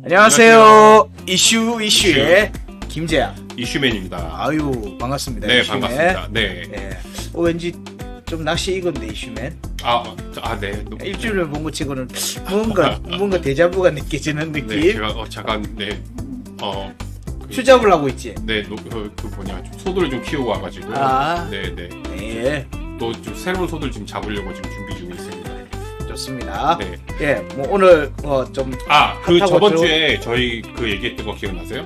안녕하세요. 이슈의 김재야. 이슈맨입니다. 아유 반갑습니다. 네, 이슈맨. 반갑습니다. 네. 네. 왠지 좀 낚시 익은데 이슈맨. 네. 일주일에 본 것 치고는 뭔가 데자부가 느껴지는 느낌. 네, 제가 잠깐 휴잡을 하고 있지. 네, 좀 소들을 좀 키우고 와가지고. 네. 네. 또 좀 새로운 소들 지금 잡으려고 지금 준비 중에 있습니다. 좋습니다. 네. 예, 뭐 오늘 좀 저번 주에 저희 얘기했던 거 기억나세요?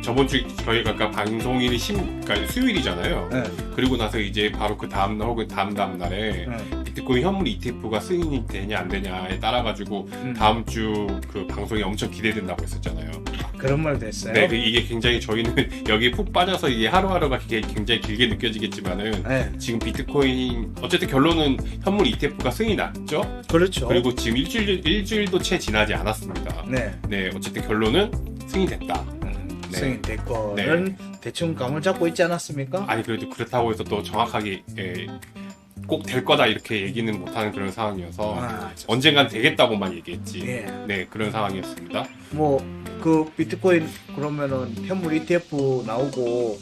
저번 주 저희가 아까 방송일이 그러니까 수요일이잖아요. 네. 그리고 나서 이제 바로 그 다음 날 혹은 다음 날에 비트코인 현물 ETF가 승인이 되냐 안 되냐에 따라 가지고 다음 주 그 방송이 엄청 기대된다고 했었잖아요. 그런 말도 했어요. 네, 이게 굉장히 저희는 여기에 푹 빠져서 이게 하루하루가 굉장히 길게 느껴지겠지만은 네. 지금 비트코인 어쨌든 결론은 현물 ETF가 승인이 났죠. 그렇죠. 그리고 지금 일주일도 채 지나지 않았습니다. 네. 어쨌든 결론은 승인됐다. 네. 승인될 거는 대충 감을 잡고 있지 않았습니까? 아니 그래도 그렇다고 해서 또 정확하게 꼭 될 거다 이렇게 얘기는 못하는 그런 상황이어서 언젠간 되겠다고만 얘기했지. 네, 그런 상황이었습니다. 뭐 그 비트코인 그러면은 현물 ETF 나오고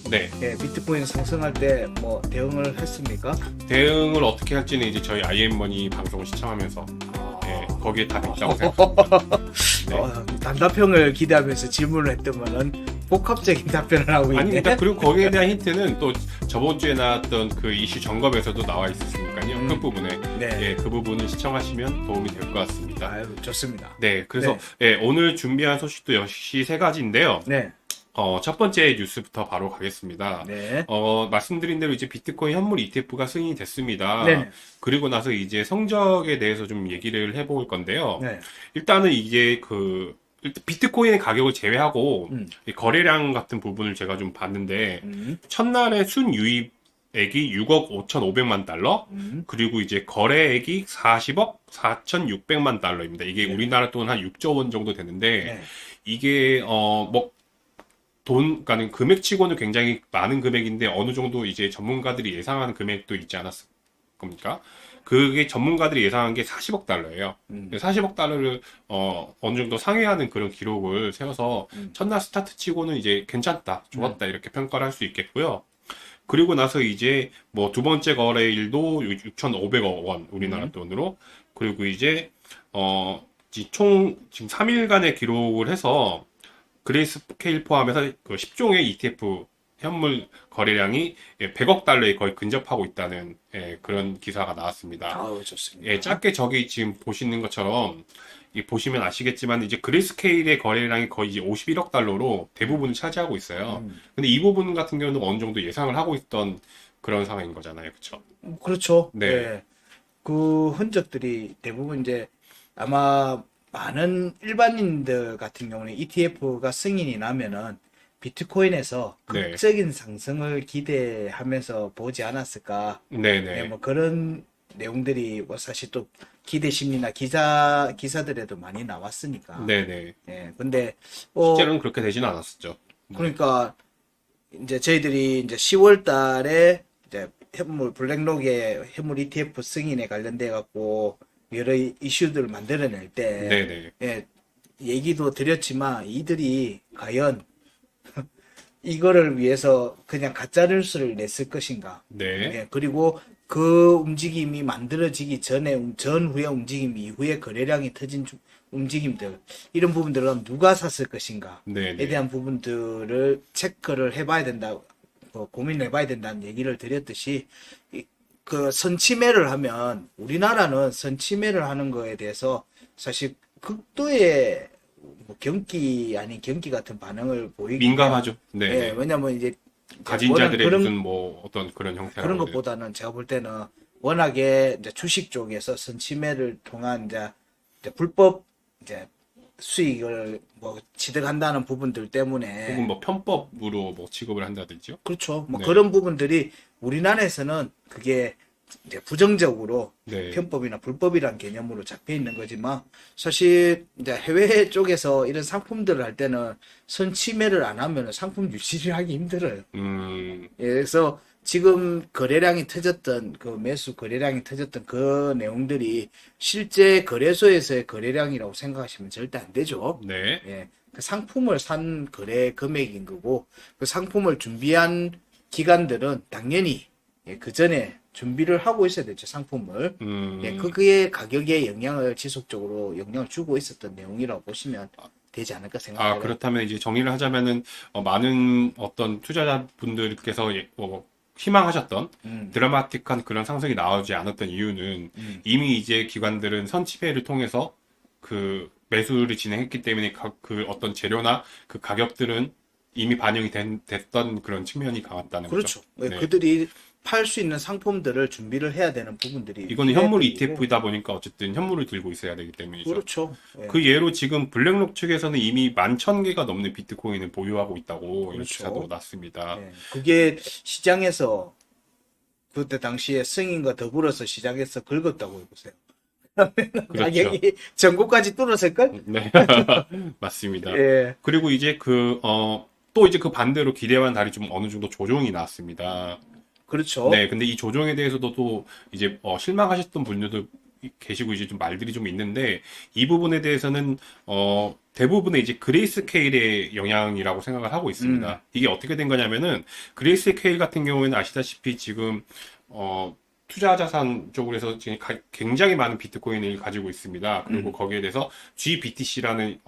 비트코인 상승할 때 뭐 대응을 했습니까? 대응을 어떻게 할지는 이제 저희 IM머니 방송을 시청하면서 거기에 답이 있다고 생각합니다. 네. 단답형을 기대하면서 질문을 했더만은 복합적인 답변을 하고 있네. 아닙니다. 그리고 거기에 대한 힌트는 또 저번 주에 나왔던 그 이슈 점검에서도 나와 있었으니까요. 끝부분에 그 부분을 시청하시면 도움이 될 것 같습니다. 아유, 좋습니다. 네, 그래서 오늘 준비한 소식도 역시 세 가지인데요. 네. 첫 번째 뉴스부터 바로 가겠습니다. 네. 말씀드린 대로 이제 비트코인 현물 ETF가 승인이 됐습니다. 네. 그리고 나서 이제 성적에 대해서 좀 얘기를 해볼 건데요. 네. 일단은 이게 비트코인의 가격을 제외하고 거래량 같은 부분을 제가 좀 봤는데 첫날에 순유입액이 6억 5,500만 달러 그리고 이제 거래액이 40억 4,600만 달러입니다. 이게 우리나라 돈 한 6조 원 정도 되는데 이게 그러니까 금액치고는 굉장히 많은 금액인데 어느 정도 이제 전문가들이 예상하는 금액도 있지 않았을 겁니까? 그게 전문가들이 예상한 게 40억 달러예요. 40억 달러를 어느 정도 상회하는 그런 기록을 세워서 첫날 스타트 치고는 이제 괜찮다, 좋았다 이렇게 평가를 할 수 있겠고요. 그리고 나서 이제 뭐 두 번째 거래일도 6,500억 원 우리나라 돈으로 그리고 이제 총 지금 3일간의 기록을 해서 그레이스케일 포함해서 그 10종의 ETF 현물 거래량이 100억 달러에 거의 근접하고 있다는 그런 기사가 나왔습니다. 아우, 좋습니다. 작게 저기 지금 보시는 것처럼 보시면 아시겠지만 이제 그레이스케일의 거래량이 거의 이제 51억 달러로 대부분을 차지하고 있어요. 근데 이 부분 같은 경우는 어느 정도 예상을 하고 있던 그런 상황인 거잖아요, 그렇죠? 그렇죠. 네. 그 흔적들이 대부분 이제 아마 많은 일반인들 같은 경우는 ETF가 승인이 나면은 비트코인에서 극적인 상승을 기대하면서 보지 않았을까. 네네. 뭐 그런 내용들이 뭐 사실 또 기대 심리나 기사들에도 많이 나왔으니까. 네네. 근데 실제로는 그렇게 되지는 않았었죠. 그러니까 이제 저희들이 이제 10월 달에 이제 블랙록의 현물 ETF 승인에 관련돼 갖고 여러 이슈들을 만들어낼 때 얘기도 드렸지만 이들이 과연 이거를 위해서 그냥 가짜 뉴스를 냈을 것인가. 그리고 그 움직임이 만들어지기 전후의 움직임 이후에 거래량이 터진 움직임들 이런 부분들은 누가 샀을 것인가에 대한 부분들을 체크를 해봐야 된다, 고민을 해봐야 된다는 얘기를 드렸듯이 그 선침해를 하면 우리나라는 선침해를 하는 거에 대해서 사실 극도의 경기 아닌 경기 같은 반응을 보이기 민감하죠. 네. 왜냐면 이제 가진 자들의 무슨 뭐 어떤 그런 형태라고 그런 것보다는 제가 볼 때는 워낙에 이제 주식 쪽에서 선침해를 통한 이제 불법 이제 수익을 뭐 취득한다는 부분들 때문에 혹은 뭐 편법으로 뭐 취급을 한다든지요. 그렇죠. 뭐 그런 부분들이 우리나라에서는 그게 이제 부정적으로 편법이나 불법이란 개념으로 잡혀 있는 거지만 사실 이제 해외 쪽에서 이런 상품들을 할 때는 선침해를 안 하면 상품 유지를 하기 힘들어요. 그래서 지금 거래량이 터졌던 그 매수 거래량이 터졌던 그 내용들이 실제 거래소에서의 거래량이라고 생각하시면 절대 안 되죠. 네. 예. 그 상품을 산 거래 금액인 거고 그 상품을 준비한 기관들은 당연히 예, 그 전에 준비를 하고 있어야 되죠, 상품을. 예, 그게 가격에 지속적으로 영향을 주고 있었던 내용이라고 보시면 되지 않을까 생각해요. 그렇다면 이제 정리를 하자면은, 많은 어떤 투자자분들께서 희망하셨던 드라마틱한 그런 상승이 나오지 않았던 이유는 이미 이제 기관들은 선취회를 통해서 그 매수를 진행했기 때문에 그 어떤 재료나 그 가격들은 이미 반영이 됐던 그런 측면이 강했다는 그렇죠. 거죠. 예, 네. 그들이 팔 수 있는 상품들을 준비를 해야 되는 부분들이 이거는 현물 있기 때문이고. ETF이다 보니까 어쨌든 현물을 들고 있어야 되기 때문이죠. 그렇죠. 예. 그 예로 지금 블랙록 측에서는 이미 11,000개가 넘는 비트코인을 보유하고 있다고 이런 그렇죠. 기사도 났습니다. 예. 그게 시장에서 그때 당시에 승인과 더불어서 시장에서 긁었다고 해보세요. 그렇죠. 가격이 전고까지 뚫었을걸? 네. 맞습니다. 예. 그리고 이제 또 이제 그 반대로 기대와는 달리 좀 어느 정도 조정이 나왔습니다. 그렇죠. 네, 근데 이 조정에 대해서도 또 이제 실망하셨던 분들도 계시고 이제 좀 말들이 좀 있는데 이 부분에 대해서는 대부분의 이제 그레이스케일의 영향이라고 생각을 하고 있습니다. 이게 어떻게 된 거냐면은 그레이스케일 같은 경우에는 아시다시피 지금 투자 자산 쪽으로 해서 지금 굉장히 많은 비트코인을 가지고 있습니다. 그리고 거기에 대해서 GBTC라는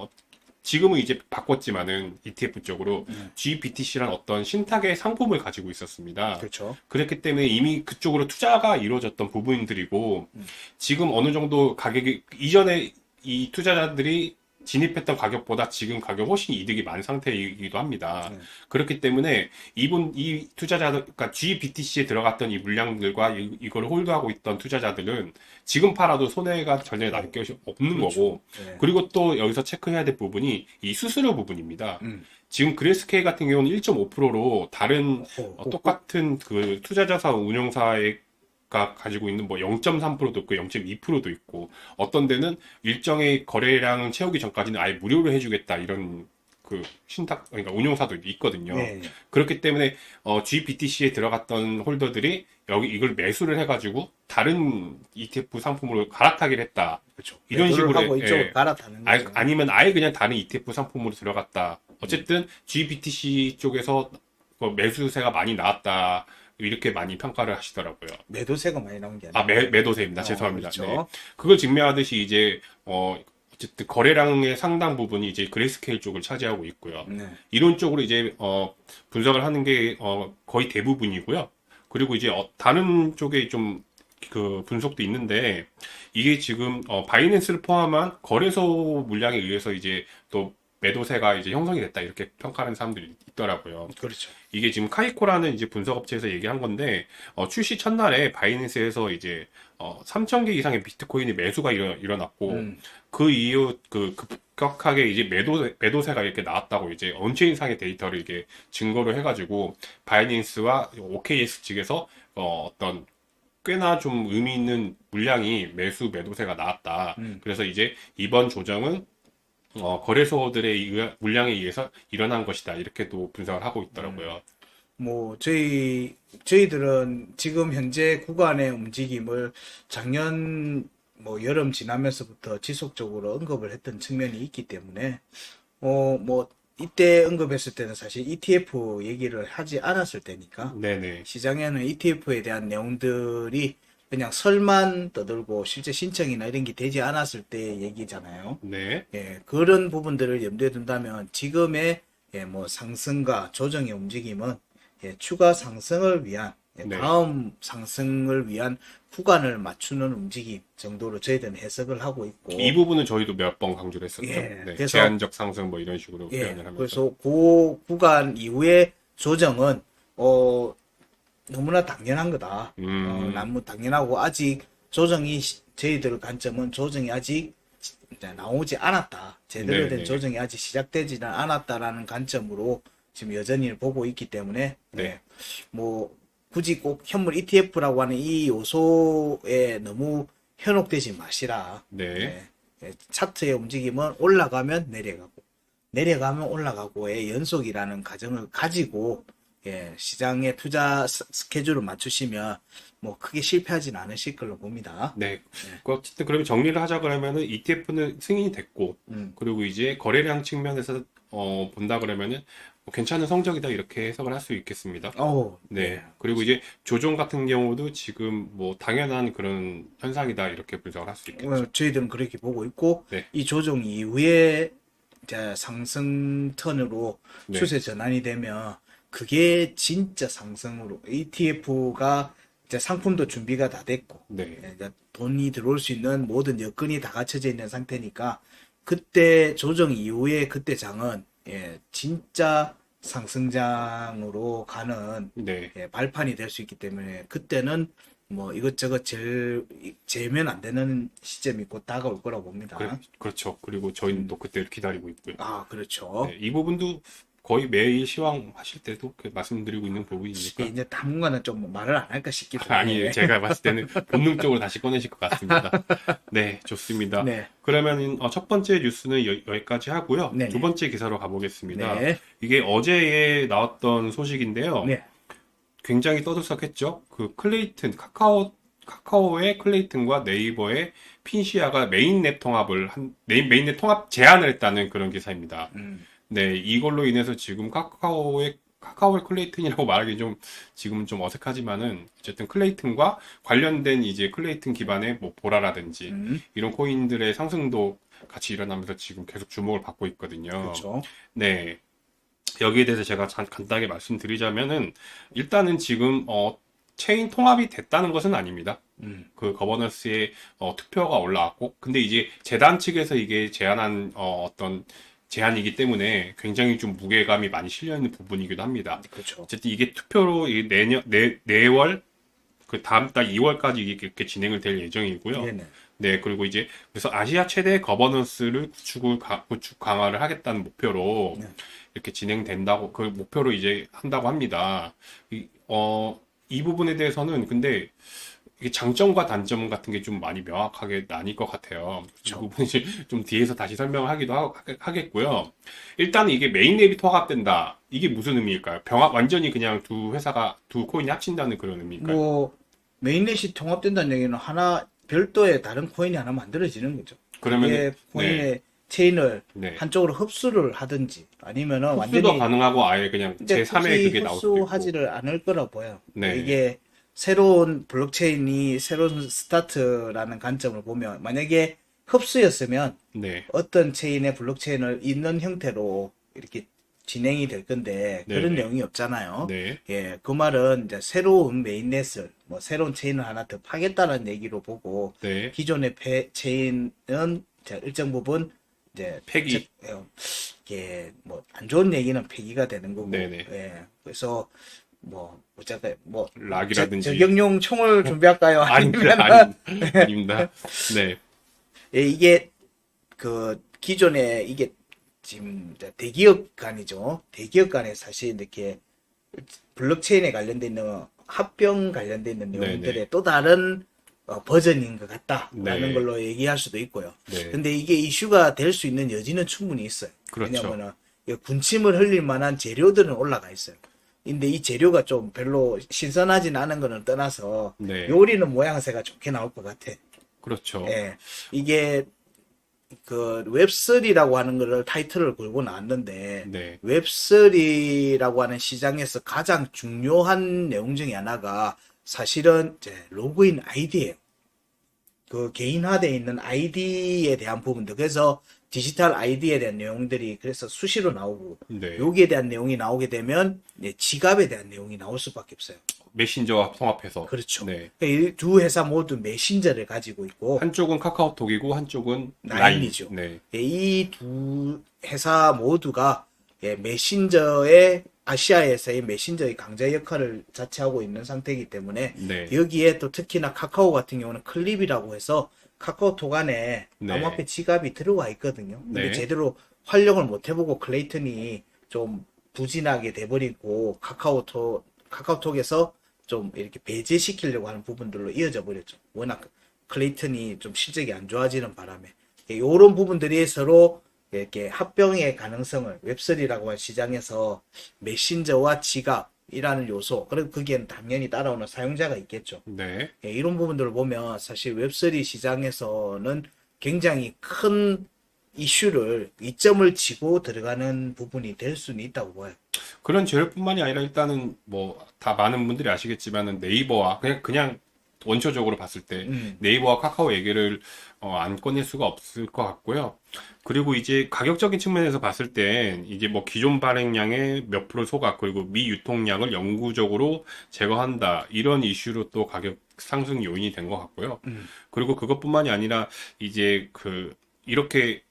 지금은 이제 바꿨지만은 ETF 쪽으로 GBTC라는 어떤 신탁의 상품을 가지고 있었습니다. 그렇죠. 그렇기 때문에 이미 그쪽으로 투자가 이루어졌던 부분들이고 지금 어느 정도 가격이 이전에 이 투자자들이 진입했던 가격보다 지금 가격 훨씬 이득이 많은 상태이기도 합니다. 그렇기 때문에 이 투자자들, 그러니까 GBTC에 들어갔던 이 물량들과 이걸 홀드하고 있던 투자자들은 지금 팔아도 손해가 전혀 날 것이 없는 그렇죠. 거고, 네. 그리고 또 여기서 체크해야 될 부분이 이 수수료 부분입니다. 지금 그레스케이 같은 경우는 1.5%로 다른 똑같은 그 투자자산 운용사의 가 가지고 있는 뭐 0.3%도 있고 0.2%도 있고 어떤 데는 일정의 거래량을 채우기 전까지는 아예 무료로 해주겠다 이런 그 신탁 그러니까 운용사도 있거든요. 네. 그렇기 때문에 GBTC에 들어갔던 홀더들이 여기 이걸 매수를 해가지고 다른 ETF 상품으로 갈아타기를 했다. 그렇죠. 이런 매도를 식으로 하고 이쪽으로 갈아타는 거죠. 아니면 아예 그냥 다른 ETF 상품으로 들어갔다. 어쨌든 GBTC 쪽에서 매수세가 많이 나왔다. 이렇게 많이 평가를 하시더라고요. 매도세가 많이 나온 게 아니라. 매도세입니다. 죄송합니다. 그렇죠. 네. 그걸 증명하듯이 이제, 어쨌든 거래량의 상당 부분이 이제 그레이스케일 쪽을 차지하고 있고요. 네. 이런 쪽으로 이제, 분석을 하는 게, 거의 대부분이고요. 그리고 이제, 다른 쪽에 좀, 그 분석도 있는데, 이게 지금, 바이낸스를 포함한 거래소 물량에 의해서 이제 또 매도세가 이제 형성이 됐다. 이렇게 평가하는 사람들이 있더라고요. 그렇죠. 이게 지금 카이코라는 이제 분석업체에서 얘기한 건데, 출시 첫날에 바이낸스에서 이제, 3,000개 이상의 비트코인의 매수가 일어났고, 그 이후 급격하게 이제 매도세가 이렇게 나왔다고 이제 언체인상의 데이터를 이게 증거로 해가지고, 바이낸스와 OKS 측에서, 어떤 꽤나 좀 의미 있는 물량이 매도세가 나왔다. 그래서 이제 이번 조정은 거래소들의 물량에 의해서 일어난 것이다. 이렇게 또 분석을 하고 있더라고요. 뭐 저희들은 지금 현재 구간의 움직임을 작년 뭐 여름 지나면서부터 지속적으로 언급을 했던 측면이 있기 때문에 뭐 이때 언급했을 때는 사실 ETF 얘기를 하지 않았을 때니까 네네. 시장에는 ETF에 대한 내용들이 그냥 설만 떠들고 실제 신청이나 이런 게 되지 않았을 때 얘기잖아요. 네. 예, 그런 부분들을 염두에 둔다면 지금의 뭐 상승과 조정의 움직임은 추가 상승을 위한 네. 다음 상승을 위한 구간을 맞추는 움직임 정도로 저희들은 해석을 하고 있고 이 부분은 저희도 몇 번 강조를 했었죠. 예, 네, 그래서- 제한적 상승 뭐 이런 식으로 예, 표현을 하면서. 그래서 그 구간 이후의 조정은 너무나 당연한 거다. 너무 당연하고 아직 저희들 관점은 조정이 아직 이제 나오지 않았다. 제대로 된 네네. 조정이 아직 시작되지는 않았다라는 관점으로 지금 여전히 보고 있기 때문에 네. 뭐 굳이 꼭 현물 ETF라고 하는 이 요소에 너무 현혹되지 마시라. 네. 차트의 움직임은 올라가면 내려가고 내려가면 올라가고의 연속이라는 가정을 가지고 예, 시장의 투자 스케줄을 맞추시면 뭐 크게 실패하진 않으실 걸로 봅니다. 네. 어쨌든 그러면 정리를 하자 그러면은 ETF는 승인이 됐고, 그리고 이제 거래량 측면에서 본다 그러면은 뭐 괜찮은 성적이다 이렇게 해석을 할 수 있겠습니다. 네. 그리고 이제 조정 같은 경우도 지금 뭐 당연한 그런 현상이다 이렇게 분석을 할 수 있겠죠. 저희들은 그렇게 보고 있고 네. 이 조정 이후에 이제 상승 턴으로 네. 추세 전환이 되면 그게 진짜 상승으로 ETF가 이제 상품도 준비가 다 됐고 네. 이제 돈이 들어올 수 있는 모든 여건이 다 갖춰져 있는 상태니까 그때 조정 이후에 그때 장은 진짜 상승장으로 가는 네. 발판이 될 수 있기 때문에 그때는 뭐 이것저것 재면 안 되는 시점이 곧 다가올 거라고 봅니다. 그렇죠. 그리고 저희는 또 그때를 기다리고 있고요. 그렇죠. 네, 이 부분도 거의 매일 시황하실 때도 말씀드리고 있는 부분이니까. 이제 당분간은 좀 말을 안 할까 싶기도 해요. 아니에요. 제가 봤을 때는 본능적으로 다시 꺼내실 것 같습니다. 네, 좋습니다. 네. 그러면 첫 번째 뉴스는 여기까지 하고요. 네네. 두 번째 기사로 가보겠습니다. 네. 이게 어제에 나왔던 소식인데요. 네. 굉장히 떠들썩했죠. 그 클레이튼, 카카오의 클레이튼과 네이버의 핀시아가 메인넷 메인넷 통합 제안을 했다는 그런 기사입니다. 네, 이걸로 인해서 지금 카카오의 클레이튼이라고 말하기 지금은 좀 어색하지만은, 어쨌든 클레이튼과 관련된 이제 클레이튼 기반의 뭐 보라라든지 이런 코인들의 상승도 같이 일어나면서 지금 계속 주목을 받고 있거든요. 그렇죠. 네. 여기에 대해서 제가 간단하게 말씀드리자면은, 일단은 지금, 체인 통합이 됐다는 것은 아닙니다. 그 거버넌스에 투표가 올라왔고, 근데 이제 재단 측에서 이게 제안한 어떤 제안이기 때문에 굉장히 좀 무게감이 많이 실려있는 부분이기도 합니다. 그렇죠. 어쨌든 이게 투표로 내월, 그 다음 달 2월까지 이렇게 진행을 될 예정이고요. 네네. 네, 그리고 이제 그래서 아시아 최대 거버넌스를 구축 강화를 하겠다는 목표로 네. 이렇게 진행된다고, 그 목표로 이제 한다고 합니다. 이 부분에 대해서는 근데 이게 장점과 단점 같은 게 좀 많이 명확하게 나뉠 것 같아요. 이 부분이 좀 뒤에서 다시 설명을 하겠고요. 일단 이게 메인앱이 통합된다. 이게 무슨 의미일까요? 완전히 그냥 두 코인이 합친다는 그런 의미일까요? 뭐 메인넷이 통합된다는 얘기는 하나 별도의 다른 코인이 하나 만들어지는 거죠. 그러면 이게 코인의 체인을 네. 한쪽으로 흡수를 하든지 아니면은 흡수도 완전히 가능하고 아예 그냥 제3의 그게 나올 수도 있고. 흡수하지를 않을 거라 보여요. 네. 이게 새로운 블록체인이 새로운 스타트라는 관점을 보면 만약에 흡수였으면 네. 어떤 체인의 블록체인을 있는 형태로 이렇게 진행이 될 건데 그런 네네. 내용이 없잖아요. 네. 예, 그 말은 이제 새로운 메인넷을 뭐 새로운 체인을 하나 더 파겠다는 얘기로 보고 네. 기존의 체인은 이제 일정 부분 이제 폐기. 이게 뭐 안 좋은 얘기는 폐기가 되는 거고. 네네. 예, 그래서 뭐 어쨌든 뭐 락이라든지. 저격용 총을 준비할까요? 아닙니다. 아닙니다. 네. 예, 이게 그 기존에 이게 지금 대기업 간이죠. 대기업 간에 사실 이렇게 블록체인에 관련돼 있는 합병 관련돼 있는 내용들의 네네. 또 다른 버전인 것 같다라는 네. 걸로 얘기할 수도 있고요. 네. 근데 이게 이슈가 될 수 있는 여지는 충분히 있어요. 그렇죠. 왜냐면은 군침을 흘릴 만한 재료들은 올라가 있어요. 근데 이 재료가 좀 별로 신선하진 않은 거는 떠나서 네. 요리는 모양새가 좋게 나올 것 같아. 그렇죠. 예. 이게 그 웹3라고 하는 거를 타이틀을 걸고 나왔는데 네. 웹3라고 하는 시장에서 가장 중요한 내용 중에 하나가 사실은 이제 로그인 아이디예요. 그 개인화되어 있는 아이디에 대한 부분들. 그래서 디지털 아이디에 대한 내용들이 그래서 수시로 나오고 네. 여기에 대한 내용이 나오게 되면 이제 지갑에 대한 내용이 나올 수밖에 없어요. 메신저와 통합해서. 그렇죠. 네. 이 두 회사 모두 메신저를 가지고 있고 한쪽은 카카오톡이고 한쪽은 라인이죠. 네. 이 두 회사 모두가 메신저의 아시아에서의 메신저의 강자 역할을 자체하고 있는 상태이기 때문에 네. 여기에 또 특히나 카카오 같은 경우는 클립이라고 해서 카카오톡 안에 네. 암호화폐 지갑이 들어와 있거든요. 근데 네. 제대로 활용을 못 해보고 클레이튼이 좀 부진하게 돼버리고 카카오톡에서 좀 이렇게 배제시키려고 하는 부분들로 이어져 버렸죠. 워낙 클레이튼이 좀 실적이 안 좋아지는 바람에 이런 부분들이 서로 이렇게 합병의 가능성을 웹3라고 하는 시장에서 메신저와 지갑 이라는 요소, 그리고 거기에는 당연히 따라오는 사용자가 있겠죠. 네. 예, 이런 부분들을 보면 사실 웹3 시장에서는 굉장히 큰 이슈를, 이점을 쥐고 들어가는 부분이 될 수는 있다고 봐요. 그런 제휴뿐만이 아니라 일단은 뭐 다 많은 분들이 아시겠지만은 네이버와 그냥 원초적으로 봤을 때 네이버와 카카오 얘기를 안 꺼낼 수가 없을 것 같고요. 그리고 이제 가격적인 측면에서 봤을 땐 이제 뭐 기존 발행량의 몇 프로 소각 그리고 미유통량을 영구적으로 제거한다 이런 이슈로 또 가격 상승 요인이 된 것 같고요. 그리고 그것뿐만이 아니라 이제 이렇게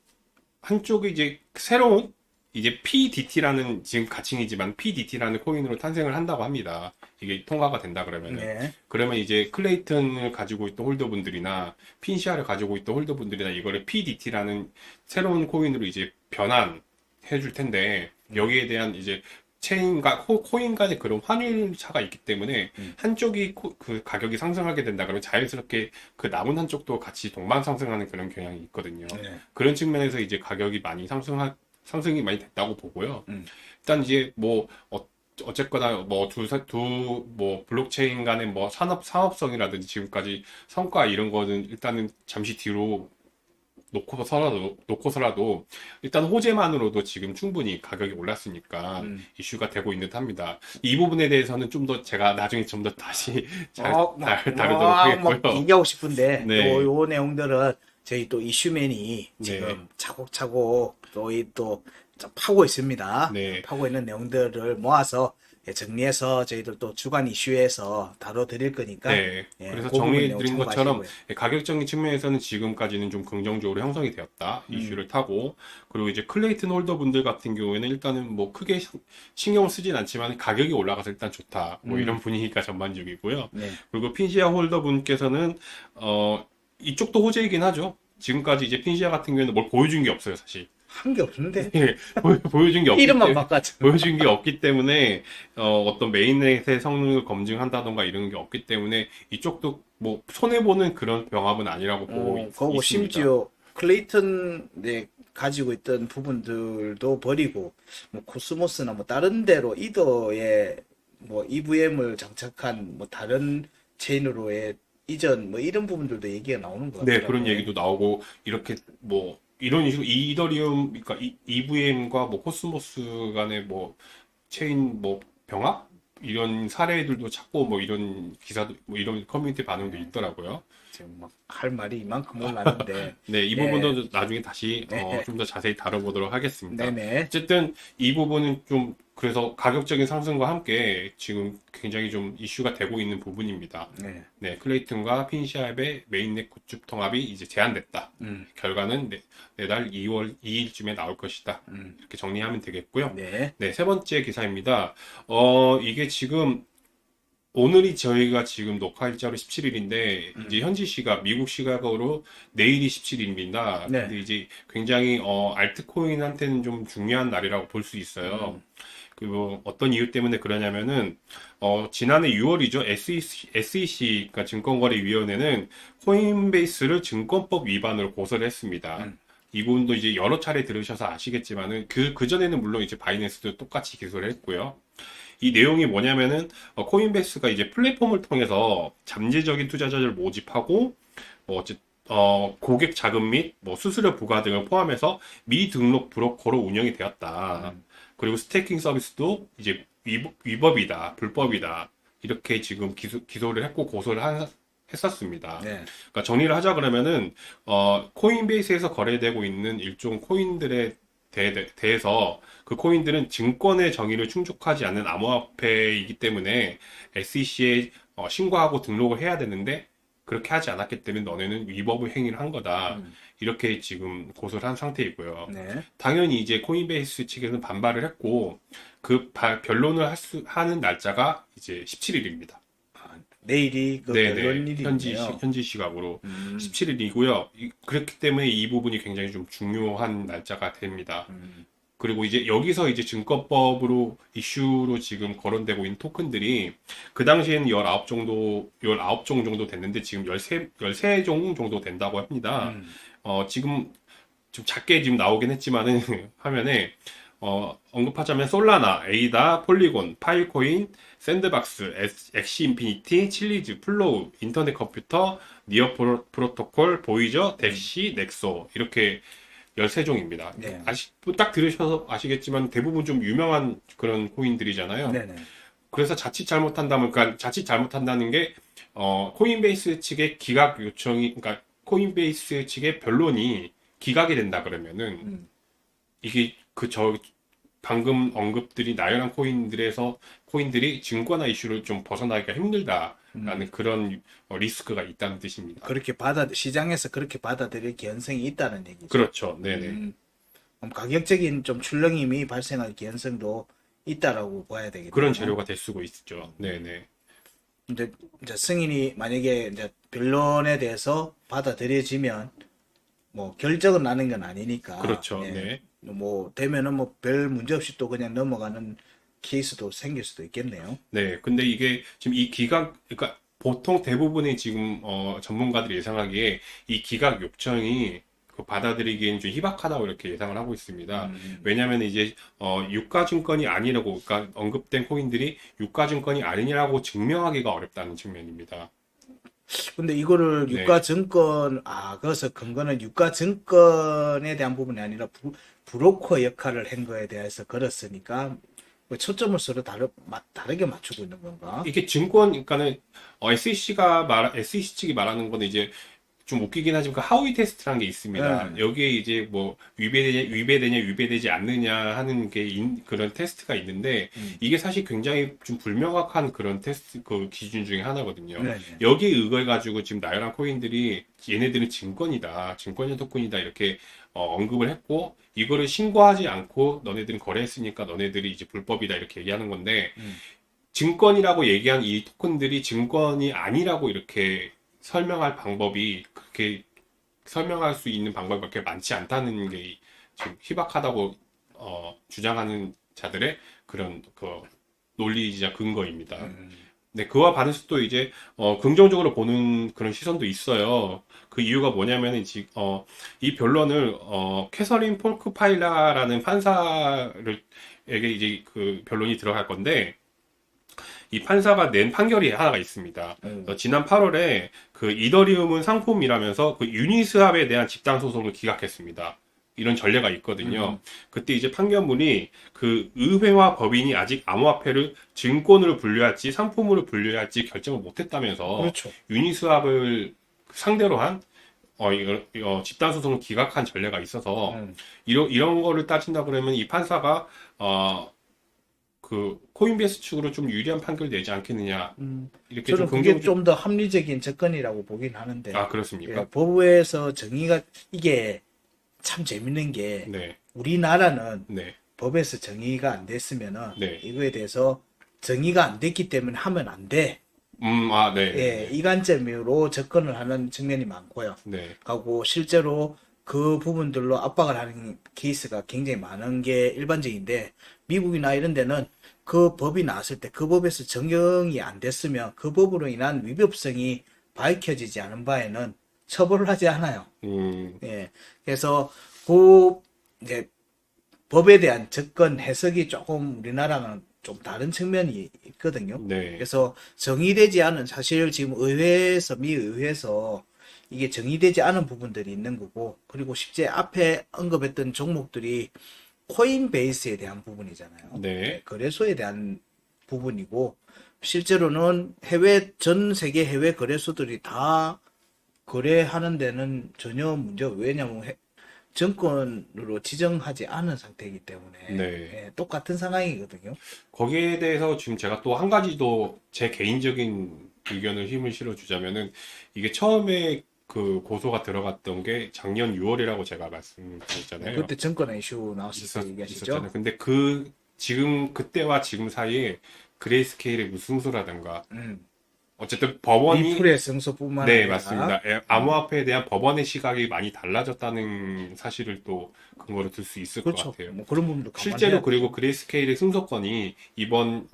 한쪽에 이제 새로운 이제 PDT라는 지금 가칭이지만 PDT라는 코인으로 탄생을 한다고 합니다. 이게 통과가 된다 그러면은. 네. 그러면 이제 클레이튼을 가지고 있던 홀더분들이나 핀시아를 가지고 있던 홀더분들이나 이거를 PDT라는 새로운 코인으로 이제 변환해 줄 텐데 여기에 대한 이제 체인과 코인 간의 그런 환율 차가 있기 때문에 한쪽이 그 가격이 상승하게 된다 그러면 자연스럽게 그 남은 한쪽도 같이 동반 상승하는 그런 경향이 있거든요. 네. 그런 측면에서 이제 가격이 많이 상승이 많이 됐다고 보고요. 일단 이제 뭐 어쨌거나 뭐 뭐 블록체인 간의 뭐 사업성이라든지 지금까지 성과 이런 거는 일단은 잠시 뒤로 놓고서라도 일단 호재만으로도 지금 충분히 가격이 올랐으니까 이슈가 되고 있는 듯합니다. 이 부분에 대해서는 좀 더 제가 나중에 좀 더 다시 다루도록 하겠고요. 얘기하고 싶은데 네. 요 내용들은 저희 또 이슈맨이 지금 네. 차곡차곡 또 파고 있습니다. 네. 파고 있는 내용들을 모아서 정리해서 저희들 또 주간 이슈에서 다뤄드릴 거니까. 네. 예, 그래서 그 부분 내용 정리해드린 것처럼 참고하시고요. 가격적인 측면에서는 지금까지는 좀 긍정적으로 형성이 되었다. 이슈를 타고. 그리고 이제 클레이튼 홀더 분들 같은 경우에는 일단은 뭐 크게 신경을 쓰진 않지만 가격이 올라가서 일단 좋다. 뭐 이런 분위기가 전반적이고요. 네. 그리고 핀시아 홀더 분께서는, 이쪽도 호재이긴 하죠. 지금까지 이제 핀시아 같은 경우에는 뭘 보여준 게 없어요, 사실. 한 게 없는데 예, 보여준 게 없기 이름만 때문에. 바꿨죠. 보여준 게 없기 때문에 어떤 메인넷의 성능을 검증한다던가 이런 게 없기 때문에 이쪽도 뭐 손해보는 그런 병합은 아니라고 보고 그리고 있습니다. 심지어 클레이튼 가지고 있던 부분들도 버리고 뭐 코스모스나 뭐 다른 데로 이더에 뭐 EVM을 장착한 뭐 다른 체인으로의 이전 뭐 이런 부분들도 얘기가 나오는 것 네, 같아요. 그런 얘기도 나오고 이렇게 뭐 이런 식으로 이더리움 그러니까 EVM과 뭐 코스모스 간의 뭐 체인 뭐 병합 이런 사례들도 찾고 뭐 이런 기사도 뭐 이런 커뮤니티 반응도 있더라고요. 지금 막 할 말이 이만큼 올랐는데 네, 이 네. 부분도 나중에 다시 네. 좀 더 자세히 다뤄보도록 하겠습니다. 네네. 어쨌든 이 부분은 좀 그래서 가격적인 상승과 함께 지금 굉장히 좀 이슈가 되고 있는 부분입니다. 네. 네, 클레이튼과 핀시압의 메인넷 구축 통합이 이제 제한됐다. 결과는 내달 2월 2일쯤에 나올 것이다. 이렇게 정리하면 되겠고요. 네. 네, 세 번째 기사입니다. 이게 지금 오늘이 저희가 지금 녹화 일자로 17일인데 이제 현지 시각, 미국 시각으로 내일이 17일입니다. 네. 근데 이제 굉장히 알트코인한테는 좀 중요한 날이라고 볼 수 있어요. 그리고 어떤 이유 때문에 그러냐면은 지난해 6월이죠. SEC, 그러니까 증권거래위원회는 코인베이스를 증권법 위반으로 고소를 했습니다. 이 부분도 이제 여러 차례 들으셔서 아시겠지만은 그전에는 물론 이제 바이낸스도 똑같이 기소를 했고요. 이 내용이 뭐냐면은 코인베이스가 이제 플랫폼을 통해서 잠재적인 투자자를 모집하고 고객 자금 및 뭐 수수료 부과 등을 포함해서 미등록 브로커로 운영이 되었다. 그리고 스테이킹 서비스도 이제 위법이다, 불법이다 이렇게 지금 기소를 했고 고소를 했었습니다. 네. 그러니까 정리를 하자 그러면은 코인베이스에서 거래되고 있는 일종 코인들에 대해서 그 코인들은 증권의 정의를 충족하지 않는 암호화폐이기 때문에 SEC에 신고하고 등록을 해야 되는데 그렇게 하지 않았기 때문에 너네는 위법 행위를 한 거다. 이렇게 지금 고소를 한 상태이고요. 네. 당연히 이제 코인베이스 측에서는 반발을 했고 그 변론을 하는 날짜가 이제 17일입니다. 내일이 그 네네. 변론일이네요. 현지 시각으로 17일이고요. 그렇기 때문에 이 부분이 굉장히 좀 중요한 날짜가 됩니다. 그리고 이제 여기서 이제 증권법으로 이슈로 지금 거론되고 있는 토큰들이 그 당시에는 19종 정도 됐는데 지금 13종 정도 된다고 합니다. 지금 좀 작게 지금 나오긴 했지만은 화면에 언급하자면 솔라나, 에이다, 폴리곤, 파일코인, 샌드박스, 엑시 인피니티, 칠리즈, 플로우, 인터넷 컴퓨터, 니어 프로토콜, 보이저, 덱시, 넥소 이렇게 13종입니다. 네. 딱 들으셔서 아시겠지만 대부분 좀 유명한 그런 코인들이잖아요. 네네. 그래서 자칫 잘못한다는 게 코인베이스 측의 기각 요청이, 그러니까 코인베이스 측의 변론이 기각이 된다 그러면은 이게 방금 언급들이 나열한 코인들이 증권화 이슈를 좀 벗어나기가 힘들다라는 그런 리스크가 있다는 뜻입니다. 그렇게 시장에서 그렇게 받아들일 개연성이 있다는 얘기죠. 그렇죠. 네네. 그럼 가격적인 좀 출렁임이 발생할 개연성도 있다라고 봐야 되겠네요. 그런 재료가 될 수가 있죠. 네네. 이제 승인이 만약에 이제 변론에 대해서 받아들여지면 뭐 결정은 나는 건 아니니까. 그렇죠. 예. 네. 뭐 되면은 뭐 별 문제 없이 또 그냥 넘어가는 케이스도 생길 수도 있겠네요. 네. 근데 이게 지금 그러니까 보통 대부분의 지금 전문가들이 예상하기에 이 기각 요청이 받아들이기엔 좀 희박하다고 이렇게 예상을 하고 있습니다. 왜냐하면 이제 유가증권이 아니라고, 그러니까 언급된 코인들이 유가증권이 아니라고 증명하기가 어렵다는 측면입니다. 근데 이거를 네. 유가증권, 그래서 근거는 유가증권에 대한 부분이 아니라 브로커 역할을 한 거에 대해서 걸었으니까 뭐 초점을 서로 다르게 맞추고 있는 건가? 이게 증권, 그러니까는 SEC 측이 말하는 거는 이제 좀 웃기긴 하지만 그 하위 테스트라는 게 있습니다. 네. 여기에 이제 뭐 위배되지 않느냐 하는 그런 테스트가 있는데 이게 사실 굉장히 좀 불명확한 그런 테스트 그 기준 중에 하나거든요. 네. 여기에 의거해 가지고 지금 나열한 코인들이 얘네들은 증권형 토큰이다 이렇게 언급을 했고 이거를 신고하지 않고 너네들은 거래했으니까 너네들이 이제 불법이다 이렇게 얘기하는 건데 증권이라고 얘기한 이 토큰들이 증권이 아니라고 이렇게 설명할 방법이 그렇게 설명할 수 있는 방법이 그렇게 많지 않다는 게 지금 희박하다고 주장하는 자들의 그런 논리이자 근거입니다. 네, 그와 반해서 또 이제 긍정적으로 보는 그런 시선도 있어요. 그 이유가 뭐냐면은 이 변론을 캐서린 폴크파일라라는 판사에게 이제 그 변론이 들어갈 건데 이 판사가 낸 판결이 하나가 있습니다. 지난 8월에 그 이더리움은 상품이라면서 그 유니스왑에 대한 집단 소송을 기각했습니다. 이런 전례가 있거든요. 그때 이제 판결문이 그 의회와 법인이 아직 암호화폐를 증권으로 분류할지 상품으로 분류할지 결정을 못했다면서 그렇죠. 유니스왑을 상대로 한 집단 소송을 기각한 전례가 있어서 이런 거를 따진다 그러면 이 판사가 그 코인베이스 측으로 좀 유리한 판결 내지 않겠느냐 이렇게 저는 좀 그게 좀 더 합리적인 접근이라고 보긴 하는데. 그렇습니까? 예, 법에서 정의가 이게 참 재밌는 게 네, 우리나라는 네, 법에서 정의가 안 됐으면은 네. 이거에 대해서 정의가 안 됐기 때문에 하면 안 돼. 네, 예, 이 관점으로 접근을 하는 측면이 많고요. 네, 하고 실제로 그 부분들로 압박을 하는 케이스가 굉장히 많은 게 일반적인데 미국이나 이런 데는 그 법이 나왔을 때 그 법에서 적용이 안 됐으면 그 법으로 인한 위법성이 밝혀지지 않은 바에는 처벌을 하지 않아요. 예. 그래서 이제 법에 대한 접근 해석이 조금 우리나라는 좀 다른 측면이 있거든요. 네, 그래서 정의되지 않은 사실 지금 미 의회에서 이게 정의되지 않은 부분들이 있는 거고 그리고 실제 앞에 언급했던 종목들이 코인베이스에 대한 부분이잖아요. 네, 거래소에 대한 부분이고 실제로는 전 세계 해외 거래소들이 다 거래하는 데는 전혀 문제가 왜냐면 정권으로 지정하지 않은 상태이기 때문에 네. 예, 똑같은 상황이거든요. 거기에 대해서 지금 제가 또 한 가지 더 제 개인적인 의견을 힘을 실어주자면은 이게 처음에 그 고소가 들어갔던 게 작년 6월이라고 제가 말씀드렸잖아요. 그때 정권 이슈 나왔을 때 얘기하시죠? 있었잖아요. 근데 지금 그때와 지금 사이에 그레이스케일의 무승수라든가 어쨌든 법원이 리플의 승소뿐만 네, 아니라 맞습니다. 암호화폐에 대한 법원의 시각이 많이 달라졌다는 사실을 또 근거로 들 수 있을 것 그렇죠. 같아요. 뭐 그런 부분도 실제로 감안해야 그리고 그레이스케일의 승소권이 이번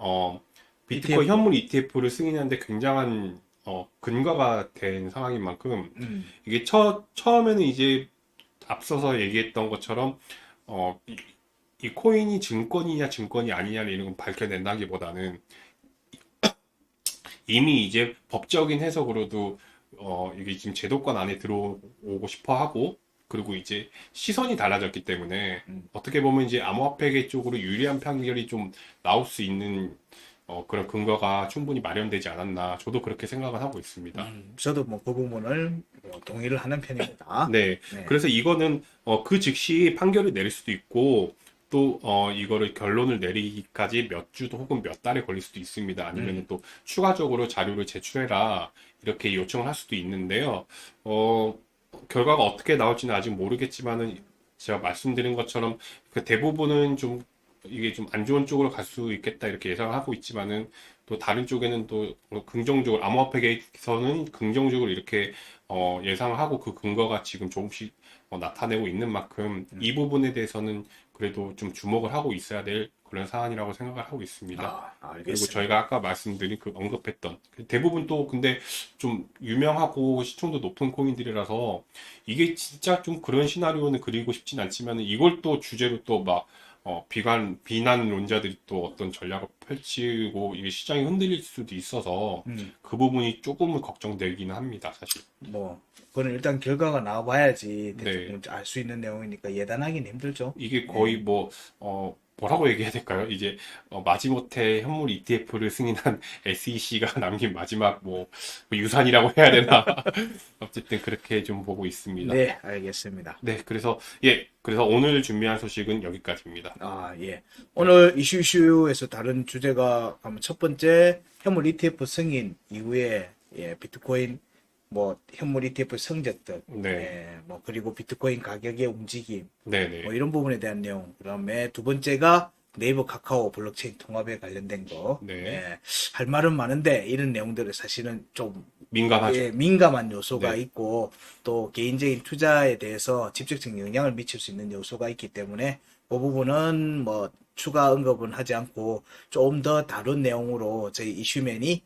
비트코인 ETF. 현물 ETF를 승인하는데 굉장한 근거가 된 상황인 만큼 이게 처음에는 이제 앞서서 얘기했던 것처럼 이 코인이 증권이냐 증권이 아니냐는 이런 건 밝혀낸다기보다는 이미 이제 법적인 해석으로도 이게 지금 제도권 안에 들어오고 싶어 하고, 그리고 이제 시선이 달라졌기 때문에 어떻게 보면 이제 암호화폐계 쪽으로 유리한 판결이 좀 나올 수 있는 그런 근거가 충분히 마련되지 않았나, 저도 그렇게 생각을 하고 있습니다. 저도 뭐 그 부분을 동의를 하는 편입니다. 네. 네. 그래서 이거는 그 즉시 판결을 내릴 수도 있고, 또 이거를 결론을 내리기까지 몇 주도 혹은 몇 달에 걸릴 수도 있습니다. 아니면 또 추가적으로 자료를 제출해라 이렇게 요청을 할 수도 있는데요. 결과가 어떻게 나올지는 아직 모르겠지만은, 제가 말씀드린 것처럼 그 대부분은 좀 이게 좀 안 좋은 쪽으로 갈 수 있겠다 이렇게 예상을 하고 있지만은, 또 다른 쪽에는 또 긍정적으로, 암호화폐계에서는 긍정적으로 이렇게 예상을 하고 그 근거가 지금 조금씩 나타내고 있는 만큼 이 부분에 대해서는 그래도 좀 주목을 하고 있어야 될 그런 사안이라고 생각을 하고 있습니다. 그리고 알겠습니다. 저희가 아까 말씀드린 그 언급했던 대부분 또 근데 좀 유명하고 시총도 높은 코인들이라서 이게 진짜 좀 그런 시나리오는 그리고 싶진 않지만, 이걸 또 주제로 또 막 비난론자들이 또 어떤 전략을 펼치고 이게 시장이 흔들릴 수도 있어서 그 부분이 조금은 걱정되기는 합니다, 사실. 뭐 그거는 일단 결과가 나와봐야지 네. 대충 알 수 있는 내용이니까 예단하기는 힘들죠. 이게 거의 뭐라고 얘기해야 될까요? 이제 마지못해 현물 ETF를 승인한 SEC가 남긴 마지막 뭐 유산이라고 해야 되나? 어쨌든 그렇게 좀 보고 있습니다. 네, 알겠습니다. 네, 그래서 그래서 오늘 준비한 소식은 여기까지입니다. 예. 오늘 이슈에서 다른 주제가 첫 번째 현물 ETF 승인 이후에 비트코인 뭐 현물 ETF 성적들, 네. 뭐 그리고 비트코인 가격의 움직임, 네네. 뭐 이런 부분에 대한 내용. 그다음에 두 번째가 네이버 카카오 블록체인 통합에 관련된 거. 네. 할 말은 많은데 이런 내용들은 사실은 좀 민감하죠. 민감한 요소가 네. 있고 또 개인적인 투자에 대해서 직접적 영향을 미칠 수 있는 요소가 있기 때문에 그 부분은 뭐 추가 언급은 하지 않고 좀 더 다룬 내용으로 저희 이슈맨이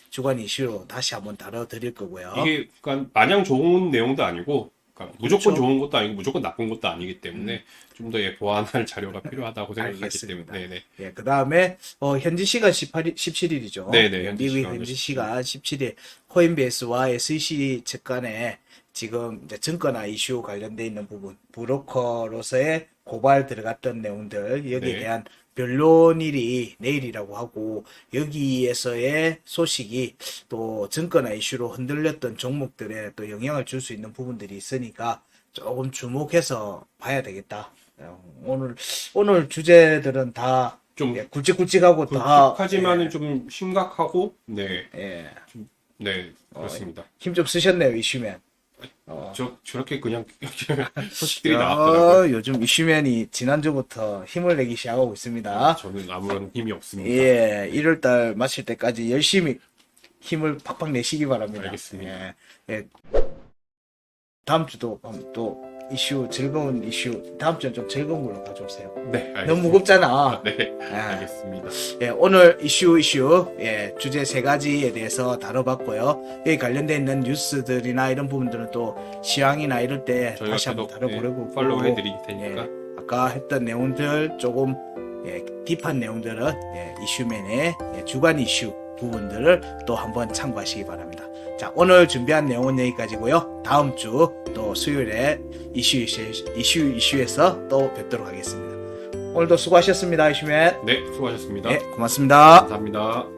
주간 이슈로 다시 한번 다뤄드릴 거고요. 이게 그러니까 마냥 좋은 내용도 아니고, 그러니까 무조건 그렇죠. 좋은 것도 아니고 무조건 나쁜 것도 아니기 때문에 좀 더 보완할 자료가 필요하다고 생각하기 알겠습니다. 때문에. 네네. 그 다음에 현지 시간 17일이죠. 네네, 현지 미국의 시간으로 현지 시간 17일 코인베이스와 SEC 측 간에 지금 이제 증권화 이슈 관련돼 있는 부분, 브로커로서의 고발 들어갔던 내용들 여기에 네. 대한 변론일이 내일이라고 하고, 여기에서의 소식이 또 증권화 이슈로 흔들렸던 종목들에 또 영향을 줄 수 있는 부분들이 있으니까 조금 주목해서 봐야 되겠다. 오늘 주제들은 다 좀 굵직굵직하고 다 하지만은 좀 심각하고, 네, 네, 어, 그렇습니다. 힘 좀 쓰셨네요, 이슈맨. 저렇게 그냥 소식들이 나왔더라고요. 요즘 이슈맨이 지난주부터 힘을 내기 시작하고 있습니다. 저는 아무런 힘이 없습니다. 1월달 마칠 때까지 열심히 힘을 팍팍 내시기 바랍니다. 알겠습니다. 다음 주도 또 이슈, 즐거운 이슈, 다음 주는 좀 즐거운 걸로 가져오세요. 네, 알겠습니다. 너무 무겁잖아. 네, 알겠습니다. 오늘 이슈, 주제 3가지에 대해서 다뤄봤고요. 여기 관련되어 있는 뉴스들이나 이런 부분들은 또 시황이나 이럴 때 저희가 다시 한번 계속 다뤄보려고. 팔로우 해드릴 테니까. 아까 했던 내용들 조금 딥한 내용들은 이슈맨의 주간 이슈 부분들을 또 한번 참고하시기 바랍니다. 자, 오늘 준비한 내용은 여기까지고요. 다음 주 또 수요일에 이슈에서 또 뵙도록 하겠습니다. 오늘도 수고하셨습니다, 이슈맨. 네, 수고하셨습니다. 고맙습니다. 감사합니다.